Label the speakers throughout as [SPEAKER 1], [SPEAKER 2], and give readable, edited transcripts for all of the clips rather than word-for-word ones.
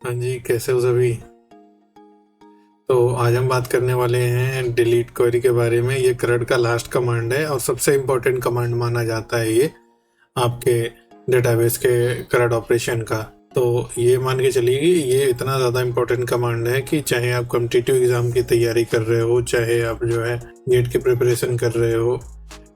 [SPEAKER 1] हाँ जी, कैसे हो सभी। तो आज हम बात करने वाले हैं डिलीट क्वेरी के बारे में। ये CRUD का लास्ट कमांड है और सबसे इम्पोर्टेंट कमांड माना जाता है ये आपके डेटाबेस के CRUD ऑपरेशन का। तो ये मान के चलिए कि ये इतना ज़्यादा इम्पोर्टेंट कमांड है कि चाहे आप कॉम्पिटिटिव एग्ज़ाम की तैयारी कर रहे हो, चाहे आप जो है गेट की प्रिपरेशन कर रहे हो,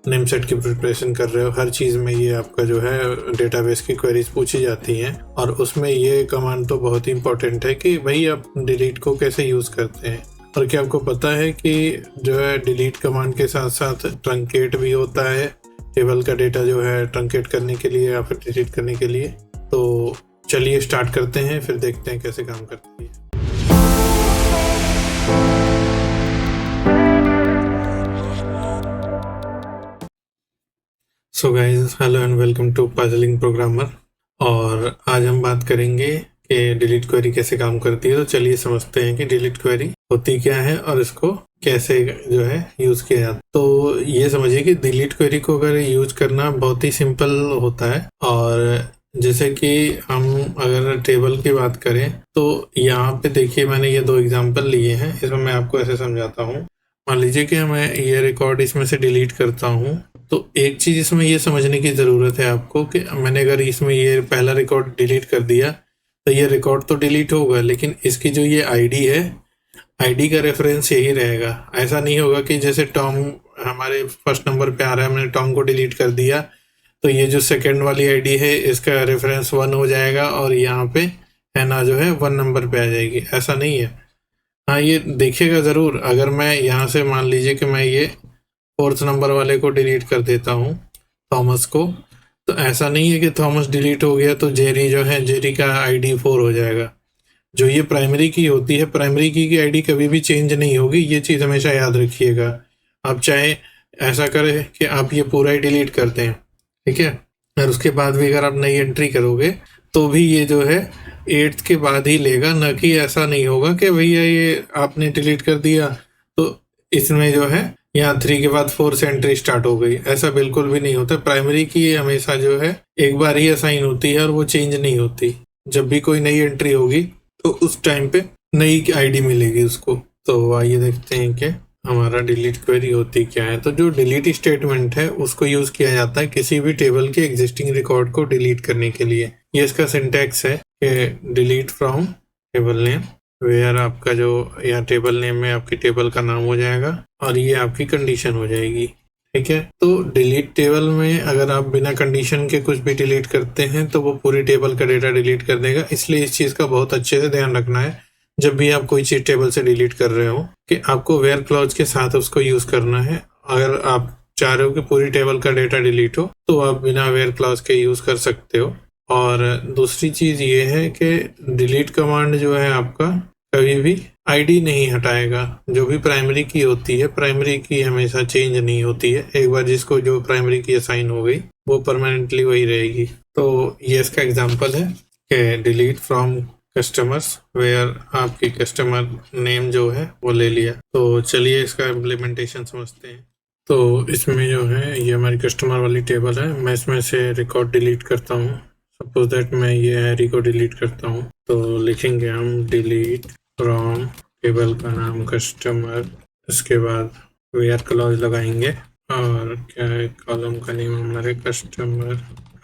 [SPEAKER 1] नेम सेट की प्रिपरेशन कर रहे हो, हर चीज़ में ये आपका जो है डेटाबेस की क्वेरीज पूछी जाती हैं। और उसमें ये कमांड तो बहुत ही इंपॉर्टेंट है कि भाई आप डिलीट को कैसे यूज़ करते हैं। और क्या आपको पता है कि जो है डिलीट कमांड के साथ साथ ट्रंकेट भी होता है, टेबल का डेटा जो है ट्रंकेट करने के लिए या फिर डिलीट करने के लिए। तो चलिए स्टार्ट करते हैं, फिर देखते हैं कैसे काम करती है। So guys, hello and welcome to puzzling programmer. और आज हम बात करेंगे कि डिलीट क्वेरी कैसे काम करती है। तो चलिए समझते हैं कि डिलीट क्वेरी होती क्या है और इसको कैसे जो है यूज़ किया जाता है। तो ये समझिए कि डिलीट क्वेरी को अगर यूज करना बहुत ही सिंपल होता है। और जैसे कि हम अगर टेबल की बात करें तो यहाँ पे देखिए, मैंने ये दो एग्जाम्पल लिए हैं, इसमें मैं आपको ऐसे समझाता हूँ। मान लीजिए कि मैं ये रिकॉर्ड इसमें से डिलीट करता हूँ। तो एक चीज़ इसमें ये समझने की ज़रूरत है आपको कि मैंने अगर इसमें ये पहला रिकॉर्ड डिलीट कर दिया तो ये रिकॉर्ड तो डिलीट होगा, लेकिन इसकी जो ये आईडी है, आईडी का रेफरेंस यही रहेगा। ऐसा नहीं होगा कि जैसे टॉम हमारे फर्स्ट नंबर पे आ रहा है, मैंने टॉम को डिलीट कर दिया तो ये जो सेकंड वाली आईडी है इसका रेफरेंस 1 हो जाएगा और यहाँ पे है ना जो है 1 नंबर पे आ जाएगी। ऐसा नहीं है। हाँ, ये देखिएगा ज़रूर। अगर मैं यहाँ से मान लीजिए कि मैं ये 4th नंबर वाले को डिलीट कर देता हूँ, थॉमस को, तो ऐसा नहीं है कि थॉमस डिलीट हो गया तो जेरी जो है, जेरी का आईडी 4 हो जाएगा। जो ये प्राइमरी की होती है, प्राइमरी की आईडी कभी भी चेंज नहीं होगी, ये चीज़ हमेशा याद रखिएगा। आप चाहे ऐसा करें कि आप ये पूरा ही डिलीट कर दें, ठीक है, और उसके बाद भी अगर आप नई एंट्री करोगे तो भी ये जो है 8th के बाद ही लेगा, न कि ऐसा नहीं होगा कि भैया ये आपने डिलीट कर दिया तो इसमें जो है यहाँ 3 के बाद 4 से एंट्री स्टार्ट हो गई। ऐसा बिल्कुल भी नहीं होता। प्राइमरी की हमेशा जो है एक बार ही असाइन होती है और वो चेंज नहीं होती। जब भी कोई नई एंट्री होगी तो उस टाइम पे नई आईडी मिलेगी उसको। तो आइए देखते हैं कि हमारा डिलीट क्वेरी होती क्या है। तो जो डिलीट स्टेटमेंट है उसको यूज किया जाता है किसी भी टेबल के एग्जिस्टिंग रिकॉर्ड को डिलीट करने के लिए। ये इसका सिंटैक्स है कि delete from table name, where आपका जो यहाँ टेबल नेम में आपकी टेबल का नाम हो जाएगा और ये आपकी कंडीशन हो जाएगी, ठीक है। तो डिलीट टेबल में अगर आप बिना कंडीशन के कुछ भी डिलीट करते हैं तो वो पूरी टेबल का डेटा डिलीट कर देगा। इसलिए इस चीज़ का बहुत अच्छे से ध्यान रखना है जब भी आप कोई चीज़ टेबल से डिलीट कर रहे हो कि आपको वेयर क्लॉज के साथ उसको यूज़ करना है। अगर आप चाह रहे हो कि पूरी टेबल का डेटा डिलीट हो तो आप बिना वेयर क्लॉज के यूज़ कर सकते हो। और दूसरी चीज़ ये है कि डिलीट कमांड जो है आपका कभी भी आईडी नहीं हटाएगा। जो भी प्राइमरी की होती है, प्राइमरी की हमेशा चेंज नहीं होती है। एक बार जिसको जो प्राइमरी की असाइन हो गई वो परमानेंटली वही रहेगी। तो ये इसका एग्जांपल है कि डिलीट फ्रॉम कस्टमर्स, वेयर आपकी कस्टमर नेम जो है वो ले लिया। तो चलिए इसका इम्प्लीमेंटेशन समझते हैं। तो इसमें जो है ये हमारी कस्टमर वाली टेबल है। मैं इसमें से रिकॉर्ड डिलीट करता हूँ। सपोज दैट मैं ये हैरी को डिलीट करता हूँ। तो लिखेंगे हम डिलीट फ्रॉम टेबल का नाम कस्टमर, इसके बाद वेयर क्लॉज लगाएंगे और क्या है, कॉलम का नेम हमारे customer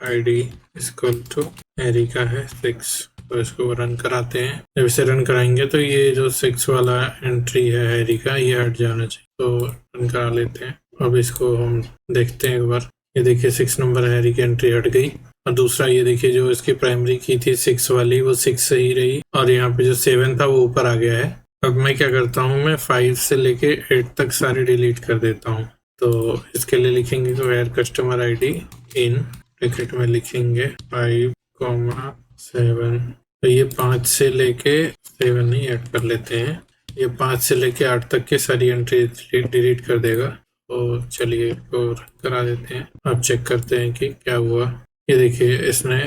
[SPEAKER 1] ID equal to Harry का है 6। तो इसको रन कराते हैं। जब इसे रन कराएंगे तो ये जो 6 वाला एंट्री है हैरी का, ये हट जाना चाहिए। तो रन करा लेते हैं। अब इसको हम देखते हैं एक बार। ये देखिए 6 नंबर हैरी की एंट्री हट गई। और दूसरा ये देखिए जो इसकी प्राइमरी की थी 6 वाली, वो 6 सही रही और यहाँ पे जो 7 था वो ऊपर आ गया है। अब मैं क्या करता हूँ, मैं 5 से लेके 8 तक सारे डिलीट कर देता हूँ। तो इसके लिए लिखेंगे तो where customer ID in bracket में लिखेंगे 5,7। तो ये 5 से लेके 7 नहीं ऐड कर लेते हैं, ये 5 से लेके 8 तक के सारी एंट्री डिलीट कर देगा। तो चलिए इसको करा देते हैं। अब चेक करते हैं कि क्या हुआ। ये देखिए इसने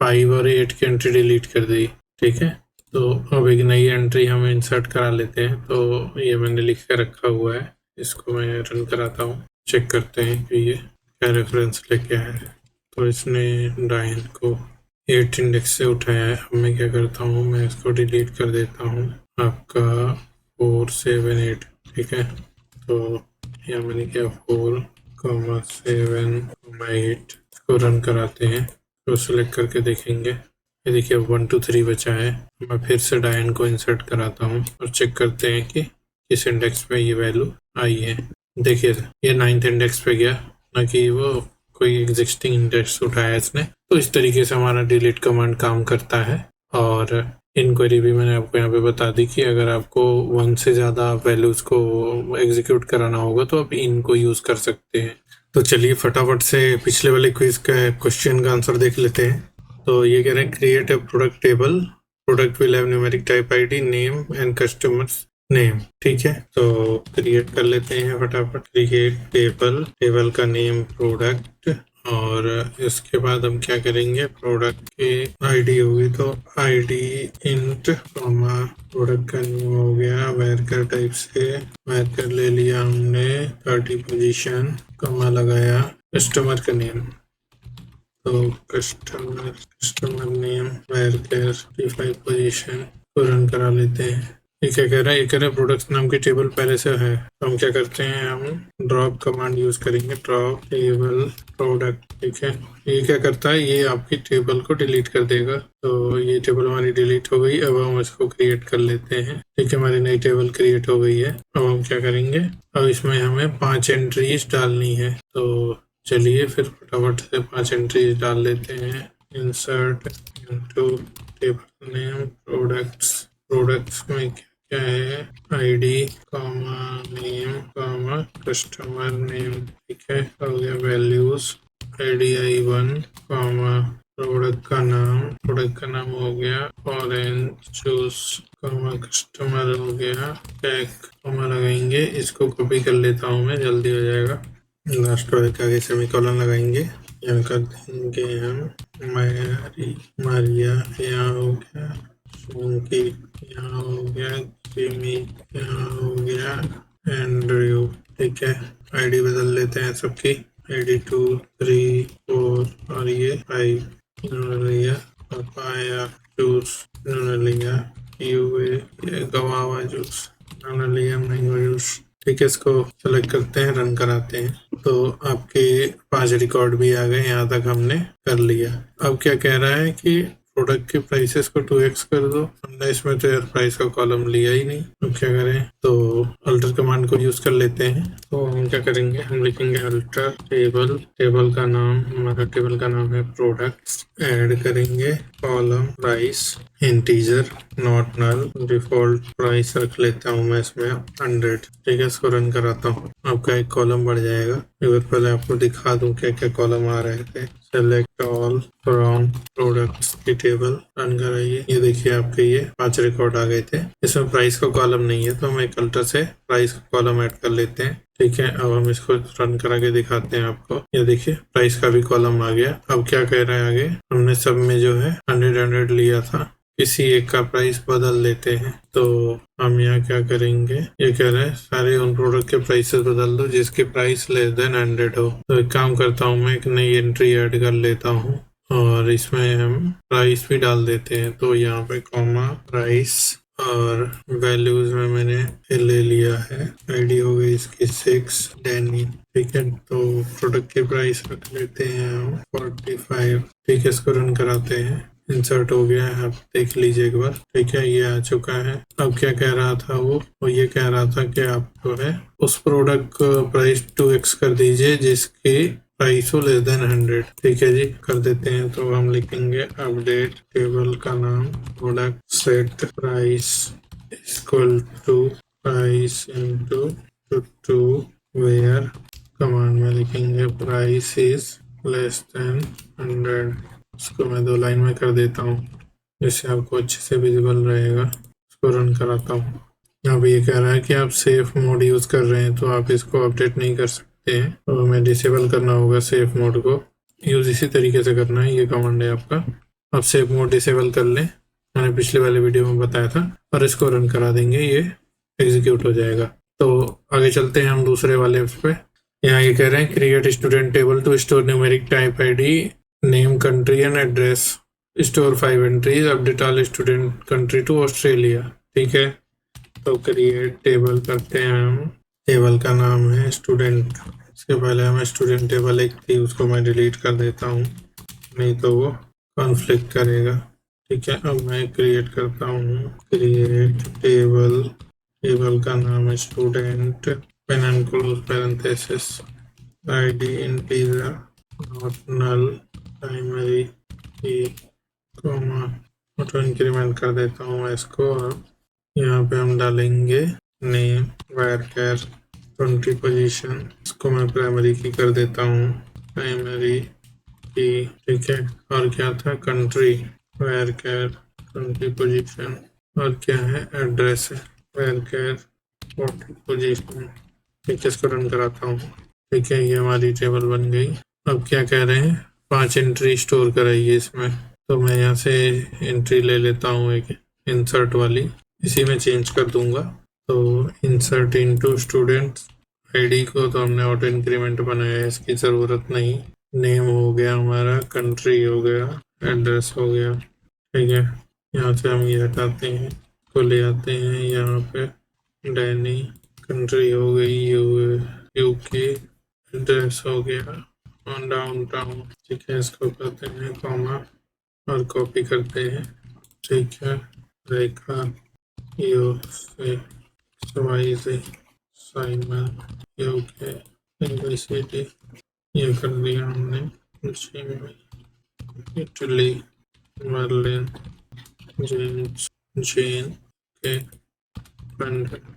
[SPEAKER 1] 5 और 8 की एंट्री डिलीट कर दी, ठीक है। तो अब एक नई एंट्री हम इंसर्ट करा लेते हैं। तो ये मैंने लिख के रखा हुआ है, इसको मैं रन कराता हूँ। चेक करते हैं कि ये क्या रेफरेंस लेके आया है। तो इसने डायन को 8 इंडेक्स से उठाया है। अब मैं क्या करता हूँ, मैं इसको डिलीट कर देता हूँ, आपका 4 7 8। ठीक है, तो यहाँ मैंने क्या 4 7 8 इसको रन कराते हैं, तो सिलेक्ट करके देखेंगे, ये देखिए 1 2 3 बचा है। मैं फिर से डायन को इंसर्ट कराता हूँ और चेक करते हैं कि किस इंडेक्स पे ये वैल्यू आई है। देखिए ये 9th इंडेक्स पे गया, ना कि वो कोई एग्जिस्टिंग इंडेक्स उठाया इसने। तो इस तरीके से हमारा डिलीट कमांड काम करता है। और इंक्वायरी भी मैंने आपको यहाँ पे बता दी कि अगर आपको 1 से ज़्यादा वैल्यूज़ को एग्जीक्यूट कराना होगा तो आप इनको यूज़ कर सकते हैं। तो चलिए फटाफट से पिछले वाले क्विज का क्वेश्चन का आंसर देख लेते हैं। तो ये कह रहे हैं create a product table, product will have numeric type ID, name and customers name. ठीक है, तो क्रिएट कर लेते हैं फटाफट। क्रिएट टेबल, टेबल का नेम प्रोडक्ट, और इसके बाद हम क्या करेंगे, प्रोडक्ट की आईडी होगी तो आईडी इंट कॉमा प्रोडक्ट का नेम हो गया वेरकर टाइप से, वेरकर ले लिया हमने 30 पोजीशन, कॉमा लगाया कस्टमर का नेम, तो कस्टमर नेम वेरकर 35 पोजीशन को रन करा लेते हैं। ये क्या कह रहा है, ये कह रहा है प्रोडक्ट नाम की टेबल पहले से है, तो हम क्या करते हैं, हम ड्रॉप कमांड यूज करेंगे, ड्रॉप टेबल प्रोडक्ट। ठीक है, ये क्या करता है, ये आपकी टेबल को डिलीट कर देगा। तो ये टेबल हमारी डिलीट हो गई। अब हम इसको क्रिएट कर लेते हैं। ठीक है, हमारी नई टेबल क्रिएट हो गई है। अब हम क्या करेंगे, अब इसमें हमें 5 एंट्रीज डालनी है। तो चलिए फिर फटाफट से 5 एंट्रीज डाल लेते हैं। Insert into table name products, products में क्या है, ID comma name comma customer name. ठीक है, हो गया values, ID I1 comma product का नाम हो गया ऑरेंज जूस कॉमा कस्टमर हो गया पैक, कॉमा लगाएंगे। इसको कॉपी कर लेता हूँ मैं, जल्दी हो जाएगा। लास्ट वाले के आगे सेमीकोलन लगाएंगे, यहाँ कर देंगे हम मारिया, यहाँ हो गया उनकी, यहाँ हो गया जिमी, यहाँ हो गया एंड्रयू। ठीक है, आईडी बदल लेते हैं सबकी, आईडी 2 3 4 और ये 5। इन्होंने लिया पपाया जूस, इन्होंने लिया यूए गवावा जूस, इन्होंने लिया मैंगो जूस। ठीक है, इसको सेलेक्ट करते हैं, रन कराते हैं। तो आपके 5 रिकॉर्ड भी आ गए, यहाँ तक हमने कर लिया। अब क्या कह रहा है कि प्रोडक्ट के प्राइसेस को 2x कर दो। हमने इसमें तो यार प्राइस का कॉलम लिया ही नहीं, तो क्या करें, तो अल्टर कमांड को यूज कर लेते हैं। तो हम क्या करेंगे, हम लिखेंगे अल्टर टेबल, टेबल का नाम, हमारा टेबल का नाम है प्रोडक्ट्स, ऐड करेंगे column price integer not null, default price रख लेता हूँ मैं इसमें 100। ठीक है, इसको रन कराता हूँ, आपका एक कॉलम बढ़ जाएगा। एक बार पहले आपको दिखा दूं क्या क्या कॉलम आ रहे थे। सेलेक्ट ऑल फ्रॉम प्रोडक्ट्स की टेबल, रन कराइए। ये देखिए आपके ये 5 रिकॉर्ड आ गए थे। इसमें प्राइस का कॉलम नहीं है, तो हम एक अल्टर से प्राइस का कॉलम ऐड कर लेते हैं। ठीक है, अब हम इसको रन करा के दिखाते हैं आपको। ये देखिए प्राइस का भी कॉलम आ गया। अब क्या कह रहा है आगे, हमने सब में जो है 100 लिया था, किसी एक का प्राइस बदल लेते हैं। तो हम यहाँ क्या करेंगे, ये कह रहे हैं सारे उन प्रोडक्ट के प्राइसेस बदल दो जिसके प्राइस लेस देन 100 हो। तो एक काम करता हूँ, मैं एक नई एंट्री ऐड कर लेता हूँ और इसमें हम प्राइस भी डाल देते हैं। तो यहाँ पे कॉमा प्राइस और वैल्यूज में मैंने ले लिया है, आईडी हो गई इसकी 6 डैनी। ठीक है, तो प्रोडक्ट के प्राइस रख लेते हैं हम 45। ठीक है, इसको रन कराते हैं, इंसर्ट हो गया है, आप देख लीजिए एक बार। ठीक है, ये आ चुका है। अब क्या कह रहा था वो ये कह रहा था कि आप जो है उस प्रोडक्ट का प्राइस 2x कर दीजिए जिसकी प्राइस हो लेस देन 100। ठीक है जी, कर देते हैं। तो हम लिखेंगे अपडेट टेबल का नाम product set price equal to price into two where command में लिखेंगे प्राइस इज लेस देन 100। इसको मैं 2 लाइन में कर देता हूँ जिससे आपको अच्छे से विजिबल रहेगा। इसको रन कराता हूँ। अब ये कह रहा है कि आप सेफ मोड यूज कर रहे हैं तो आप इसको अपडेट नहीं कर सकते हैं, तो हमें डिसेबल करना होगा सेफ मोड को। यूज इसी तरीके से करना है, ये कमांड है आपका। अब सेफ मोड डिसेबल कर लें, मैंने पिछले वाले वीडियो में बताया था, और इसको रन करा देंगे, ये एग्जीक्यूट हो जाएगा। तो आगे चलते हैं हम दूसरे वाले उस पर। यहाँ ये कह रहे हैं create student table to store numeric type ID name country and address store 5 entries, update all student country to Australia. ठीक है, तो क्रिएट टेबल करते हैं हम। टेबल का नाम है स्टूडेंट। इसके पहले हमें स्टूडेंट टेबल एक थी, उसको मैं डिलीट कर देता हूँ, नहीं तो वो कॉन्फ्लिक्ट करेगा। ठीक है, अब मैं क्रिएट करता हूँ क्रिएट टेबल। टेबल का नाम है student, open and close parenthesis, id integer, not null, primary key, comma, auto increment कर देता हूँ मैं इसको। और यहाँ पे हम डालेंगे नेम, varchar 20 पोजीशन, इसको मैं प्राइमरी की कर देता हूँ, प्राइमरी की। ठीक है, और क्या था, कंट्री, varchar 20 पोजीशन, और क्या है, एड्रेस है, varchar 40 पोजीशन। ठीक है, इसको रन कराता हूँ। ठीक है, ये हमारी टेबल बन गई। अब क्या कह रहे हैं, 5 एंट्री स्टोर कराइए इसमें। तो मैं यहाँ से एंट्री ले लेता हूँ एक इंसर्ट वाली, इसी में चेंज कर दूंगा। तो इंसर्ट इनटू स्टूडेंट्स, आईडी को तो हमने ऑटो इंक्रीमेंट बनाया है, इसकी ज़रूरत नहीं। नेम हो गया हमारा, कंट्री हो गया, एड्रेस हो गया। ठीक है, यहाँ से हम ये हटाते हैं, तो ले आते हैं यहाँ पे डैनी, कंट्री हो गई यूके, एड्रेस हो गया डाउन टाउन। ठीक है, इसको करते हैं कॉमा और कॉपी करते हैं। ठीक है, रेखा यू से सवाई से साइमन यूके यूनिवर्सिटी, ये कर दिया हमने। इटली, बर्लिन, जेम्स, जेन के लंदन।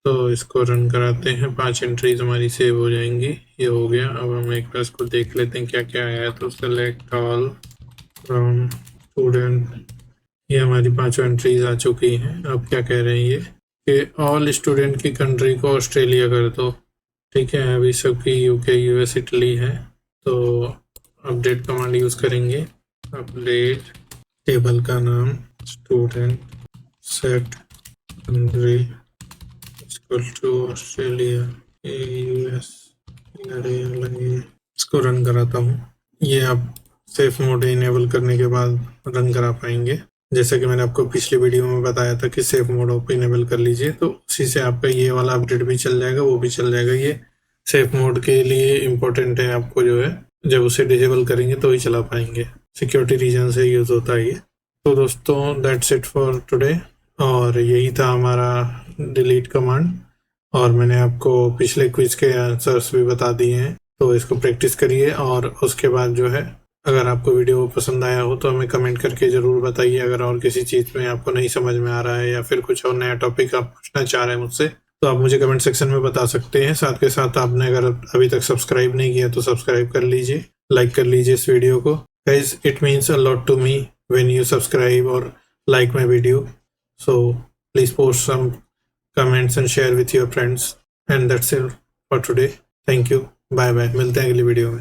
[SPEAKER 1] तो इसको रन कराते हैं, 5 एंट्रीज हमारी सेव हो जाएंगी। ये हो गया। अब हम एक बार इसको देख लेते हैं क्या क्या आया है। तो सेलेक्ट ऑल फ्रॉम स्टूडेंट, ये हमारी 5 एंट्रीज आ चुकी हैं। अब क्या कह रहे हैं ये कि ऑल स्टूडेंट की कंट्री को ऑस्ट्रेलिया कर दो। ठीक है, अभी सबकी यूके यूएस इटली है, तो अपडेट कमांड यूज़ करेंगे। अपडेट टेबल का name student, set country equal to Australia, US, इसको रन कराता हूँ। ये आप सेफ मोड इनेबल करने के बाद रन करा पाएंगे। जैसा कि मैंने आपको पिछली वीडियो में बताया था कि सेफ मोड आप इनेबल कर लीजिए, तो उसी से आपका ये वाला अपडेट भी चल जाएगा, वो भी चल जाएगा। ये सेफ मोड के लिए इम्पोर्टेंट है, आपको जो है जब उसे डिसेबल करेंगे तो ही चला पाएंगे, सिक्योरिटी रीजन से यूज़ होता है ये। तो दोस्तों दैट्स इट फॉर टुडे, और यही था हमारा डिलीट कमांड। और मैंने आपको पिछले क्विज के आंसर्स भी बता दिए हैं, तो इसको प्रैक्टिस करिए। और उसके बाद जो है, अगर आपको वीडियो पसंद आया हो तो हमें कमेंट करके ज़रूर बताइए। अगर और किसी चीज़ में आपको नहीं समझ में आ रहा है या फिर कुछ और नया टॉपिक आप पूछना चाह रहे हैं मुझसे, तो आप मुझे कमेंट सेक्शन में बता सकते हैं। साथ के साथ आपने अगर अभी तक सब्सक्राइब नहीं किया तो सब्सक्राइब कर लीजिए, लाइक कर लीजिए इस वीडियो को। Guys, it means a lot to me when you subscribe और like my video, so please post some comments and share with your friends. And that's it for today. Thank you, bye bye, मिलते हैं अगली video में।